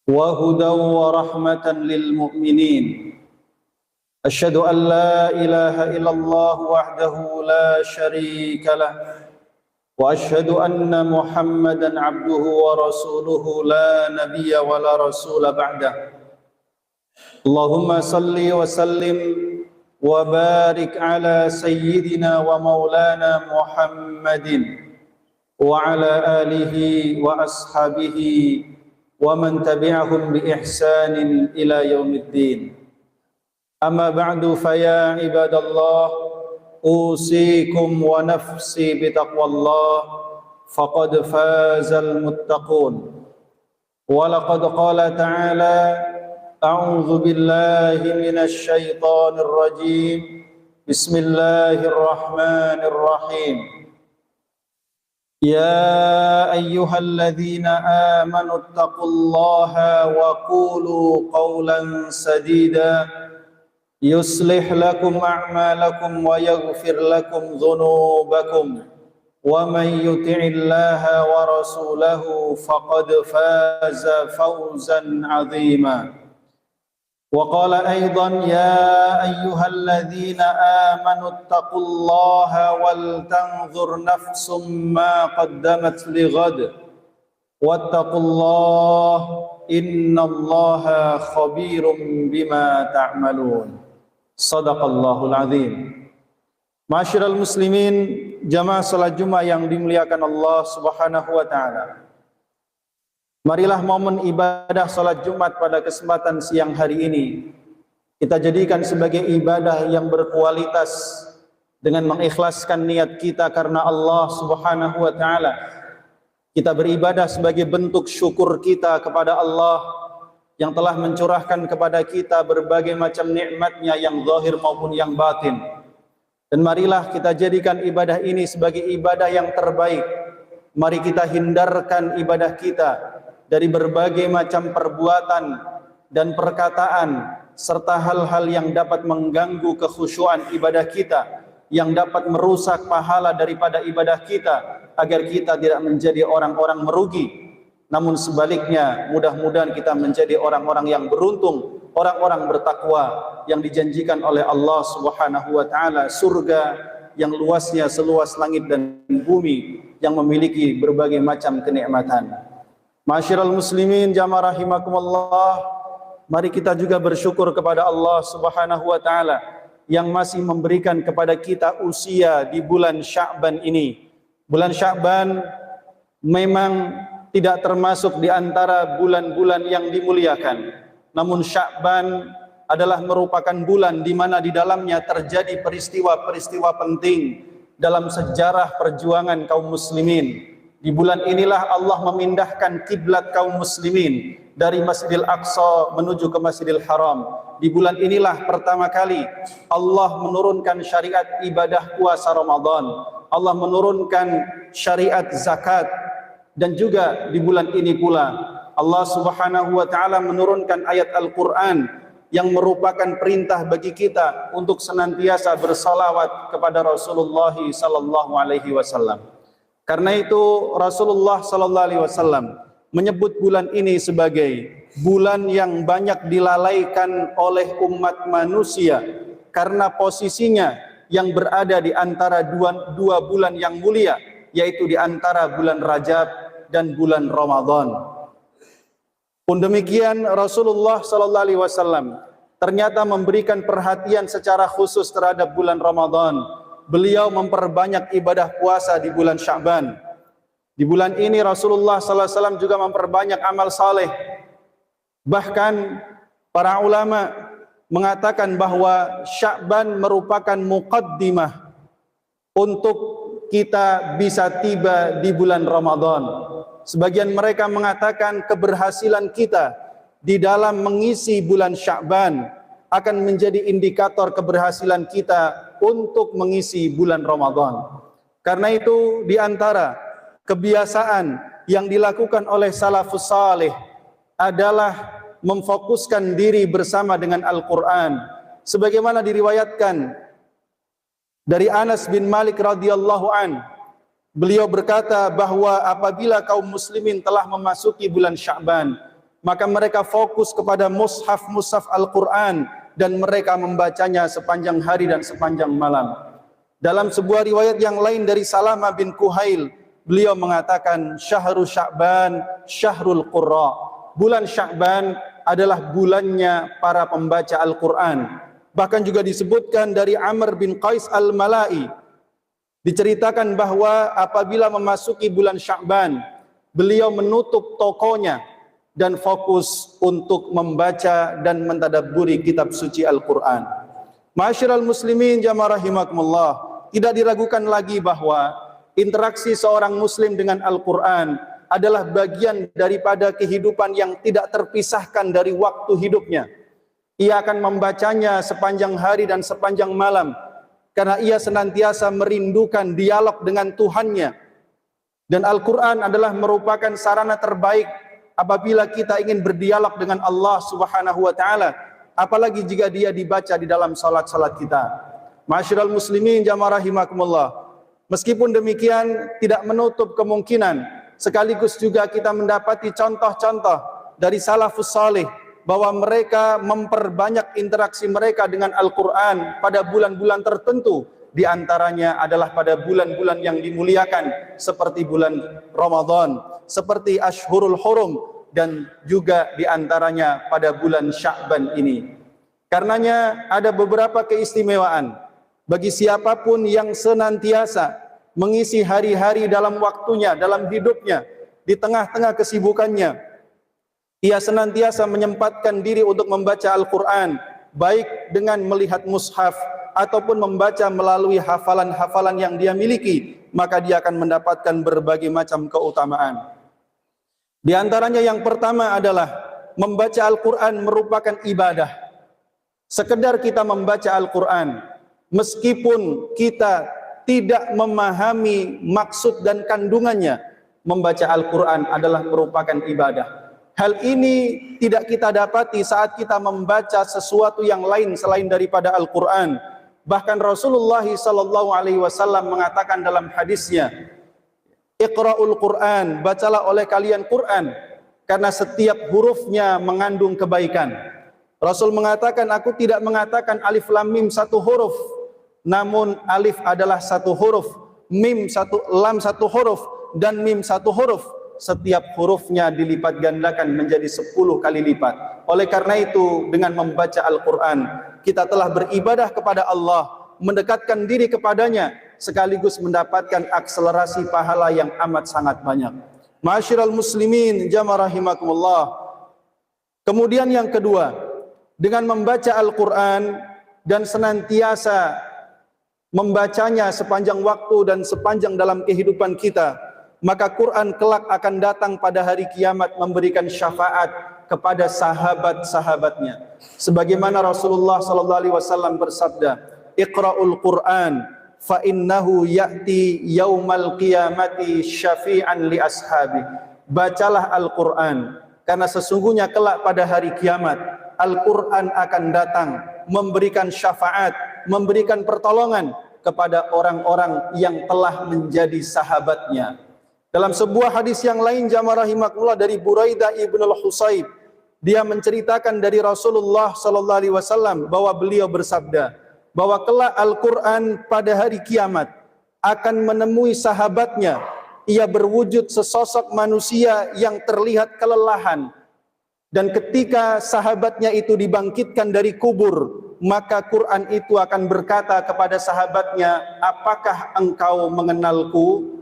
وهدى ورحمة للمؤمنين. أشهد أن لا إله إلا الله وحده لا شريك له، وأشهد أن محمدا عبده ورسوله لا نبي ولا رسول بعده. اللهم صل وسلم وبارك على سيدنا ومولانا محمد وعلى آله وأصحابه ومن تبعهم بإحسان إلى يوم الدين. أما بعد فيا عباد الله، أوصيكم ونفسي بتقوى الله فقد فاز المتقون. ولقد قال تعالى: أعوذ بالله من الشيطان الرجيم، بسم الله الرحمن الرحيم. يا أيها الذين آمنوا اتقوا الله وقولوا قولا سديدا يصلح لكم أعمالكم ويغفر لكم ذنوبكم ومن يطع الله ورسوله فقد فاز فوزا عظيما. وقال أيضا: يا أيها الذين آمنوا اتقوا الله ولتنظر نفس ما قدمت لغد واتقوا الله إن الله خبير بما تعملون. Sadaqallahul azim. Ma'asyiral muslimin, jamaah salat Jumat yang dimuliakan Allah Subhanahu wa taala. Marilah momen ibadah salat Jumat pada kesempatan siang hari ini kita jadikan sebagai ibadah yang berkualitas dengan mengikhlaskan niat kita karena Allah Subhanahu wa taala. Kita beribadah sebagai bentuk syukur kita kepada Allah yang telah mencurahkan kepada kita berbagai macam nikmatnya yang zahir maupun yang batin. Dan marilah kita jadikan ibadah ini sebagai ibadah yang terbaik. Mari kita hindarkan ibadah kita dari berbagai macam perbuatan dan perkataan serta hal-hal yang dapat mengganggu kekhusyuan ibadah kita, yang dapat merusak pahala daripada ibadah kita, agar kita tidak menjadi orang-orang merugi. Namun sebaliknya, mudah-mudahan kita menjadi orang-orang yang beruntung, orang-orang bertakwa yang dijanjikan oleh Allah Subhanahu wa taala surga yang luasnya seluas langit dan bumi, yang memiliki berbagai macam kenikmatan. Ma'asyiral muslimin, jamaah rahimakumullah, mari kita juga bersyukur kepada Allah Subhanahu wa taala yang masih memberikan kepada kita usia di bulan Sya'ban ini. Bulan Sya'ban memang tidak termasuk di antara bulan-bulan yang dimuliakan. Namun Sya'ban adalah merupakan bulan di mana di dalamnya terjadi peristiwa-peristiwa penting dalam sejarah perjuangan kaum muslimin. Di bulan inilah Allah memindahkan kiblat kaum muslimin dari Masjidil Aqsa menuju ke Masjidil Haram. Di bulan inilah pertama kali Allah menurunkan syariat ibadah puasa Ramadan. Allah menurunkan syariat zakat. Dan juga di bulan ini pula Allah Subhanahu wa taala menurunkan ayat Al-Qur'an yang merupakan perintah bagi kita untuk senantiasa bersalawat kepada Rasulullah sallallahu alaihi wasallam. Karena itu Rasulullah sallallahu alaihi wasallam menyebut bulan ini sebagai bulan yang banyak dilalaikan oleh umat manusia karena posisinya yang berada di antara dua bulan yang mulia, yaitu di antara bulan Rajab dan bulan Ramadan. Pun demikian Rasulullah sallallahu alaihi wasallam ternyata memberikan perhatian secara khusus terhadap bulan Ramadan. Beliau memperbanyak ibadah puasa di bulan Sya'ban. Di bulan ini Rasulullah sallallahu alaihi wasallam juga memperbanyak amal saleh. Bahkan para ulama mengatakan bahwa Sya'ban merupakan muqaddimah untuk kita bisa tiba di bulan Ramadan. Sebagian mereka mengatakan keberhasilan kita di dalam mengisi bulan Sya'ban akan menjadi indikator keberhasilan kita untuk mengisi bulan Ramadan. Karena itu di antara kebiasaan yang dilakukan oleh salafus saleh adalah memfokuskan diri bersama dengan Al-Quran. Sebagaimana diriwayatkan dari Anas bin Malik radhiyallahu an, Beliau berkata bahwa apabila kaum muslimin telah memasuki bulan Sya'ban, maka mereka fokus kepada mushaf Al-Quran dan mereka membacanya sepanjang hari dan sepanjang malam. Dalam sebuah riwayat yang lain dari Salamah bin Kuhail, beliau mengatakan Syahrul Sya'ban Syahrul Qurra. Bulan Sya'ban adalah bulannya para pembaca Al-Quran. Bahkan juga disebutkan dari Amr bin Qais Al-Mala'i, diceritakan bahwa apabila memasuki bulan Sya'ban, beliau menutup tokonya dan fokus untuk membaca dan mentadabburi kitab suci Al-Quran. Ma'asyiral muslimin jamaah rahimakumullah, tidak diragukan lagi bahwa interaksi seorang muslim dengan Al-Quran adalah bagian daripada kehidupan yang tidak terpisahkan dari waktu hidupnya. Ia akan membacanya sepanjang hari dan sepanjang malam, karena ia senantiasa merindukan dialog dengan Tuhannya. Dan Al-Quran adalah merupakan sarana terbaik apabila kita ingin berdialog dengan Allah Subhanahu wa Ta'ala, apalagi jika dia dibaca di dalam salat-salat kita. Ma'asyiral muslimin jamaah rahimakumullah, meskipun demikian tidak menutup kemungkinan sekaligus juga kita mendapati contoh-contoh dari salafus salih bahwa mereka memperbanyak interaksi mereka dengan Al-Quran pada bulan-bulan tertentu. Di antaranya adalah pada bulan-bulan yang dimuliakan seperti bulan Ramadan, seperti Ashhurul Hurum, dan juga di antaranya pada bulan Sya'ban ini. Karenanya ada beberapa keistimewaan bagi siapapun yang senantiasa mengisi hari-hari dalam waktunya, dalam hidupnya, di tengah-tengah kesibukannya. Ia senantiasa menyempatkan diri untuk membaca Al-Quran, baik dengan melihat mushaf ataupun membaca melalui hafalan-hafalan yang dia miliki, maka dia akan mendapatkan berbagai macam keutamaan. Di antaranya yang pertama adalah membaca Al-Quran merupakan ibadah. Sekedar kita membaca Al-Quran, meskipun kita tidak memahami maksud dan kandungannya, membaca Al-Quran adalah merupakan ibadah. Hal ini tidak kita dapati saat kita membaca sesuatu yang lain selain daripada Al-Quran. Bahkan Rasulullah SAW mengatakan dalam hadisnya, Iqra'ul Quran, bacalah oleh kalian Quran, karena setiap hurufnya mengandung kebaikan. Rasul mengatakan, aku tidak mengatakan alif lam mim satu huruf, namun alif adalah satu huruf, mim satu, lam satu huruf, dan mim satu huruf. Setiap hurufnya dilipat gandakan menjadi 10 kali lipat. Oleh karena itu, dengan membaca Al-Quran, kita telah beribadah kepada Allah, mendekatkan diri kepadanya, sekaligus mendapatkan akselerasi pahala yang amat sangat banyak. Ma'asyiral muslimin jamaah rahimakumullah. Kemudian yang kedua, dengan membaca Al-Quran dan senantiasa membacanya sepanjang waktu dan sepanjang dalam kehidupan kita, maka Quran kelak akan datang pada hari kiamat memberikan syafaat kepada sahabat-sahabatnya. Sebagaimana Rasulullah SAW bersabda, Iqra'ul Quran fa innahu ya'ti yaumal qiyamati syafi'an li ashabi. Bacalah Al-Quran, karena sesungguhnya kelak pada hari kiamat Al-Quran akan datang memberikan syafaat, memberikan pertolongan kepada orang-orang yang telah menjadi sahabatnya. Dalam sebuah hadis yang lain jamaah rahimakumullah dari Buraidah ibn al-Husayb, dia menceritakan dari Rasulullah SAW bahwa beliau bersabda bahwa kelak Al-Quran pada hari kiamat akan menemui sahabatnya. Ia berwujud sesosok manusia yang terlihat kelelahan, dan ketika sahabatnya itu dibangkitkan dari kubur, maka Quran itu akan berkata kepada sahabatnya, apakah engkau mengenalku?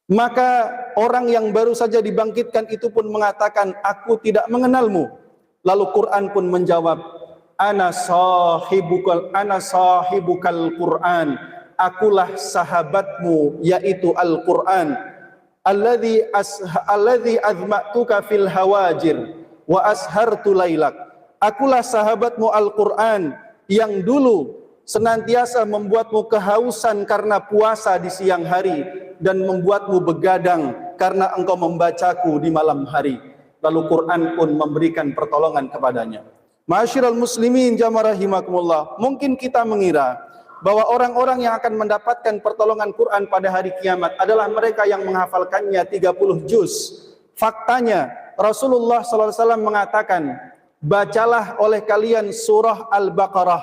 Maka orang yang baru saja dibangkitkan itu pun mengatakan, aku tidak mengenalmu. Lalu Quran pun menjawab, ana sahibukal Quran, akulah sahabatmu, yaitu Al-Quran. Alladhi azma'tuka fil hawajir wa ashartu lailak. Akulah sahabatmu Al-Quran yang dulu senantiasa membuatmu kehausan karena puasa di siang hari dan membuatmu begadang karena engkau membacaku di malam hari. Lalu Quran pun memberikan pertolongan kepadanya. Ma'asyiral muslimin jamaah rahimakumullah, mungkin kita mengira bahwa orang-orang yang akan mendapatkan pertolongan Quran pada hari kiamat adalah mereka yang menghafalkannya 30 juz. Faktanya Rasulullah SAW mengatakan, bacalah oleh kalian surah Al-Baqarah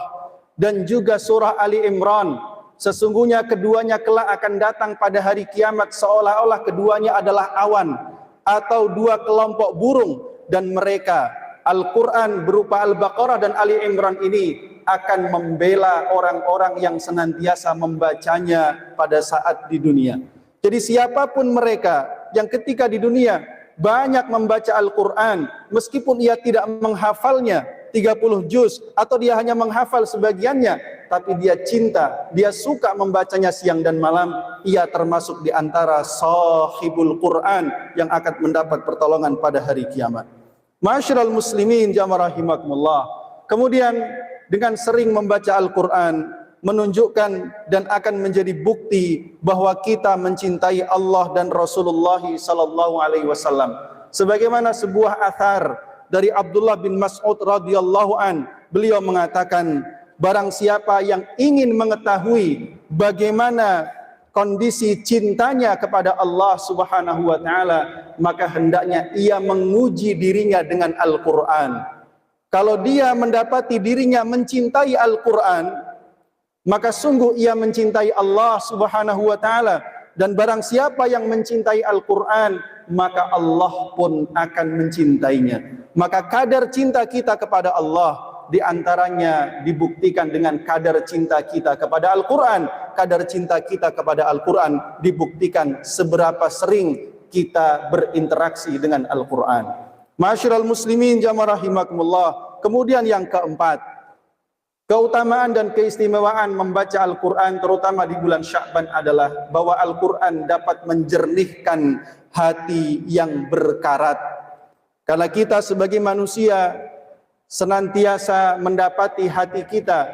dan juga surah Ali Imran. Sesungguhnya keduanya kelak akan datang pada hari kiamat seolah-olah keduanya adalah awan atau dua kelompok burung, dan mereka, Al-Quran berupa Al-Baqarah dan Ali Imran ini akan membela orang-orang yang senantiasa membacanya pada saat di dunia. Jadi siapapun mereka yang ketika di dunia banyak membaca Al-Quran, meskipun ia tidak menghafalnya 30 juz atau dia hanya menghafal sebagiannya, tapi dia cinta, dia suka membacanya siang dan malam, ia termasuk di antara sahibul Quran yang akan mendapat pertolongan pada hari kiamat. Ma'asyiral muslimin jamaah rahimakumullah. Kemudian dengan sering membaca Al-Quran menunjukkan dan akan menjadi bukti bahwa kita mencintai Allah dan Rasulullah sallallahu alaihi wasallam. Sebagaimana sebuah athar dari Abdullah bin Mas'ud radhiyallahu an, beliau mengatakan, barang siapa yang ingin mengetahui bagaimana kondisi cintanya kepada Allah Subhanahu wa taala, maka hendaknya ia menguji dirinya dengan Al-Quran. Kalau dia mendapati dirinya mencintai Al-Quran, maka sungguh ia mencintai Allah Subhanahu wa taala. Dan barang siapa yang mencintai Al-Quran, maka Allah pun akan mencintainya. Maka kadar cinta kita kepada Allah diantaranya dibuktikan dengan kadar cinta kita kepada Al-Quran. Kadar cinta kita kepada Al-Quran dibuktikan seberapa sering kita berinteraksi dengan Al-Quran. Ma'asyiral muslimin jamaah rahimakumullah. Kemudian yang keempat, keutamaan dan keistimewaan membaca Al-Quran terutama di bulan Sya'ban adalah bahwa Al-Quran dapat menjernihkan hati yang berkarat. Karena kita sebagai manusia senantiasa mendapati hati kita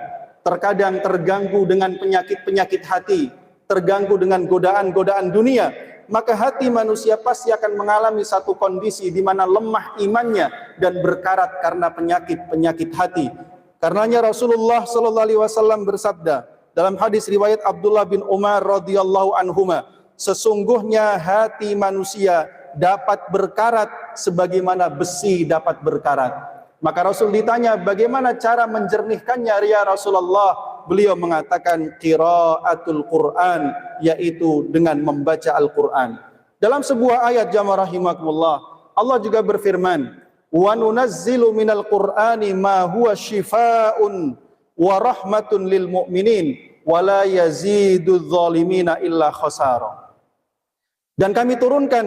terkadang terganggu dengan penyakit-penyakit hati, terganggu dengan godaan-godaan dunia. Maka hati manusia pasti akan mengalami satu kondisi di mana lemah imannya dan berkarat karena penyakit-penyakit hati. Karenanya Rasulullah sallallahu alaihi wasallam bersabda dalam hadis riwayat Abdullah bin Umar radhiyallahu anhuma, sesungguhnya hati manusia dapat berkarat sebagaimana besi dapat berkarat. Maka Rasul ditanya, bagaimana cara menjernihkannya ya Rasulullah? Beliau mengatakan qiraatul Quran, yaitu dengan membaca Al-Quran. Dalam sebuah ayat jamaah rahimakumullah, Allah juga berfirman, wa nunazzilu minal Qur'ani ma huwa shifaa'un wa rahmatun lil mu'minin wa la yazidudz zalimina illa khasara. Dan kami turunkan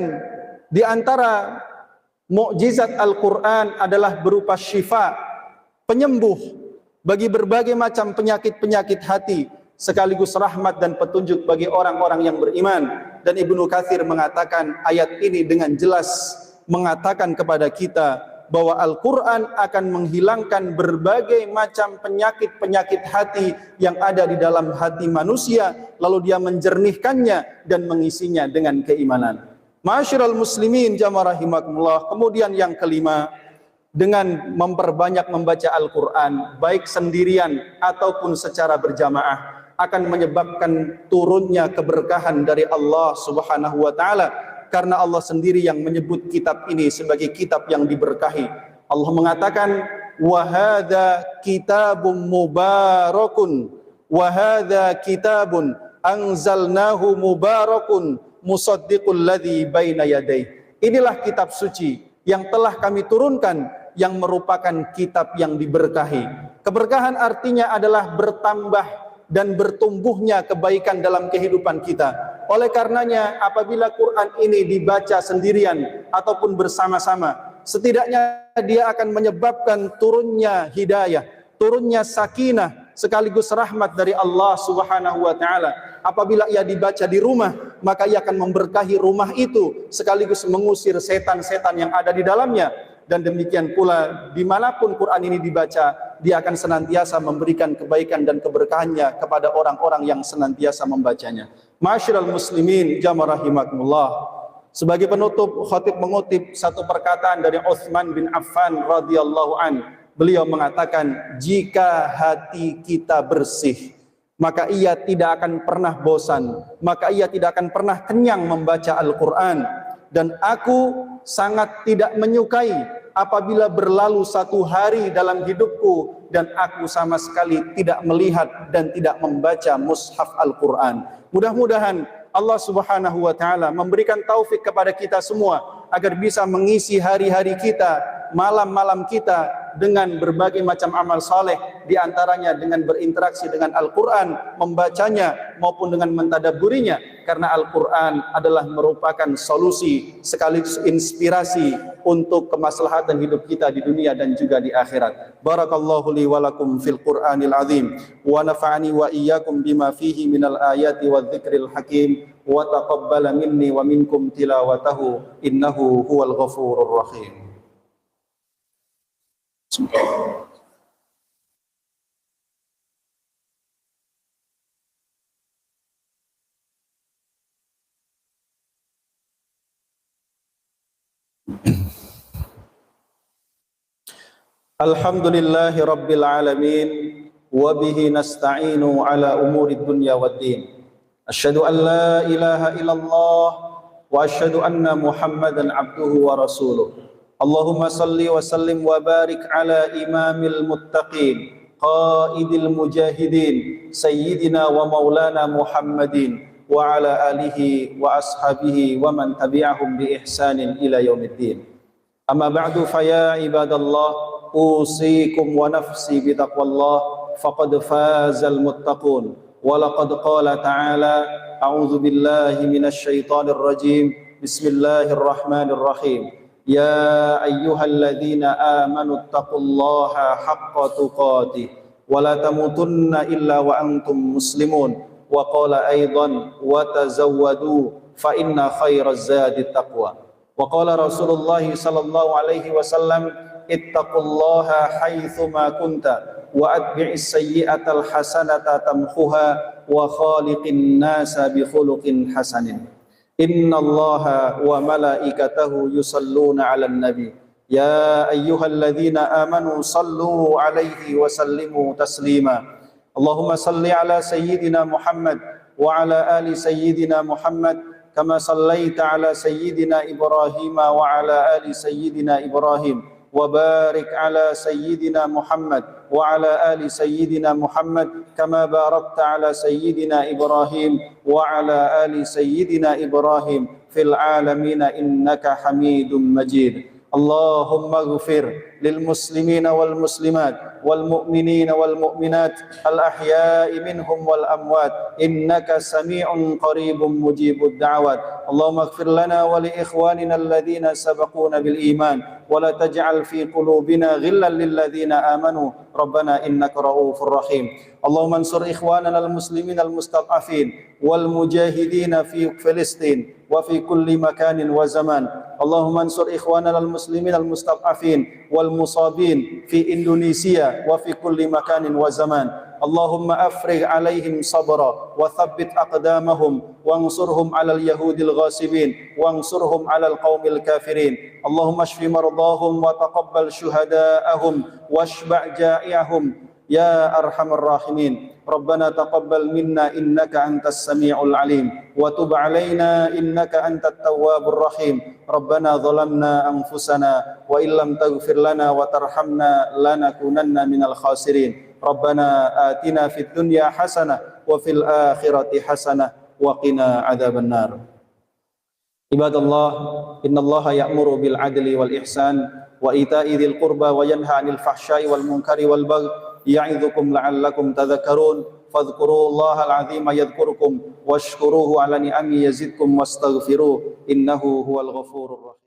di antara mukjizat Al-Quran adalah berupa syifa, penyembuh bagi berbagai macam penyakit-penyakit hati, sekaligus rahmat dan petunjuk bagi orang-orang yang beriman. Dan Ibnu Katsir mengatakan ayat ini dengan jelas mengatakan kepada kita bahwa Al-Quran akan menghilangkan berbagai macam penyakit-penyakit hati yang ada di dalam hati manusia, lalu dia menjernihkannya dan mengisinya dengan keimanan. Ma'asyiral muslimin jamaah rahimakumullah. Kemudian yang kelima, dengan memperbanyak membaca Al-Quran, baik sendirian ataupun secara berjamaah, akan menyebabkan turunnya keberkahan dari Allah Subhanahu wa taala, karena Allah sendiri yang menyebut kitab ini sebagai kitab yang diberkahi. Allah mengatakan, wa hadza kitabun mubarakun wa hadza kitabun anzalnahu mubarakun musaddiqul ladzi baina yadayhi. Inilah kitab suci yang telah kami turunkan, yang merupakan kitab yang diberkahi. Keberkahan artinya adalah bertambah dan bertumbuhnya kebaikan dalam kehidupan kita. Oleh karenanya apabila Quran ini dibaca sendirian ataupun bersama-sama, setidaknya dia akan menyebabkan turunnya hidayah, turunnya sakinah, sekaligus rahmat dari Allah Subhanahu wa taala. Apabila ia dibaca di rumah, maka ia akan memberkahi rumah itu, sekaligus mengusir setan-setan yang ada di dalamnya. Dan demikian pula dimanapun Quran ini dibaca, dia akan senantiasa memberikan kebaikan dan keberkahannya kepada orang-orang yang senantiasa membacanya. Ma'asyiral muslimin jamaah rahimakumullah. Sebagai penutup, khatib mengutip satu perkataan dari Utsman bin Affan radhiyallahu an. Beliau mengatakan, jika hati kita bersih, maka ia tidak akan pernah bosan, maka ia tidak akan pernah kenyang membaca Al-Quran. Dan aku sangat tidak menyukai apabila berlalu satu hari dalam hidupku dan aku sama sekali tidak melihat dan tidak membaca mushaf Al-Quran. Mudah-mudahan Allah Subhanahu wa Ta'ala memberikan taufik kepada kita semua agar bisa mengisi hari-hari kita, malam-malam kita dengan berbagai macam amal saleh, di antaranya dengan berinteraksi dengan Al-Quran, membacanya maupun dengan mentadabburinya, karena Al-Quran adalah merupakan solusi sekaligus inspirasi untuk kemaslahatan hidup kita di dunia dan juga di akhirat. Barakallahu li wa lakum fil Qur'anil azim wa nafa'ani wa iyyakum bima fihi minal ayati wadh-dhikril hakim wa taqabbala minni wa minkum tilawatahu innahu huwal ghafurur rahim. Alhamdulillahi rabbil alamin wa bihi nasta'inu ala umurid dunya waddin. Asyhadu an la ilaha illallah wa asyhadu anna Muhammadan abduhu wa rasuluh. Allahumma salli wa sallim wa barik ala imamil muttaqin qaidil mujahidin sayyidina wa maulana Muhammadin wa ala alihi wa ashabihi wa man tabi'ahum bi ihsanin ila yaumiddin. Amma ba'du fa ya ibadallah usikum wa nafsi bi taqwallah faqad fazal muttaqun. Wa laqad qala ta'ala a'udzu billahi minasy syaithanir rajim. Bismillahirrahmanirrahim. Ya ayyuhalladzina amanu taqullaha haqqa tuqatih wa la tamutunna illa wa antum muslimun. Wa qala aidan wa tazawwadu fa inna khairaz zadi taqwa. Wa qala Rasulullah sallallahu alaihi wasallam ittaqullaha haitsuma kunta wa atbi'is sayyi'atal hasanata tamhuha wa khaliqin nasa bi khuluqin hasanin. Innallaha wa malaikatahu yusalluna 'alan nabi ya ayyuhalladzina amanu sallu 'alaihi wa sallimu taslima. Allahumma salli 'ala sayyidina Muhammad wa 'ala ali sayyidina Muhammad kama sallaita 'ala sayyidina Ibrahim wa 'ala ali sayyidina Ibrahim wa barik 'ala sayyidina Muhammad wa 'ala ali sayyidina Muhammad kama barakta 'ala sayyidina Ibrahim wa 'ala ali sayyidina Ibrahim fil 'alamin innaka Hamidum Majid. Allahumma ighfir lil muslimina wal muslimat wal mu'minina wal mu'minat al ahya'i minhum wal amwat innaka sami'un qaribun mujibud da'wat. Allahumma ighfir lana wa li ikhwanina alladhina sabaquna bil iman wa la taj'al fi qulubina ghillan lil ladzina amanu rabbana innaka ra'ufur rahim. Allahumma ansur ikhwanana al muslimin al mustad'afin wal mujahidin fi Filistin wa fi kulli makanin wa zaman. Allahumma ansur ikhwanana al muslimin al mustad'afin wal musabin fi Indonesia wa fi kulli makanin wa zaman. Allahumma afrigh alaihim sabra wa thabbit aqdamahum wansurhum 'alal yahudil ghasibin wansurhum 'alal qaumil kafirin. Allahumma shfi mardahum wa taqabbal syuhada'ahum washba' ja'i'ahum ya arhamar rahimin. Rabbana taqabbal minna innaka antas sami'ul alim wa tub 'alaina innaka antat tawwabur rahim. Rabbana zalamna anfusana wa illam taghfir lana wa tarhamna lanakunanna minal khasirin. Rabbana atina fid dunya hasanah wa fil akhirati hasanah wa qina adzabannar. Ibadallah, innallaha ya'muru bil adli wal ihsan wa ita'i dzil qurba wa yanha 'anil fahsya'i wal munkari wal baghi ya'idzukum la'allakum tadhakkarun. Fadhkurullahal 'azima yadhkurkum washkuruhu 'ala ni'ami yazidkum wastaghfiruh innahu huwal ghafurur rahim.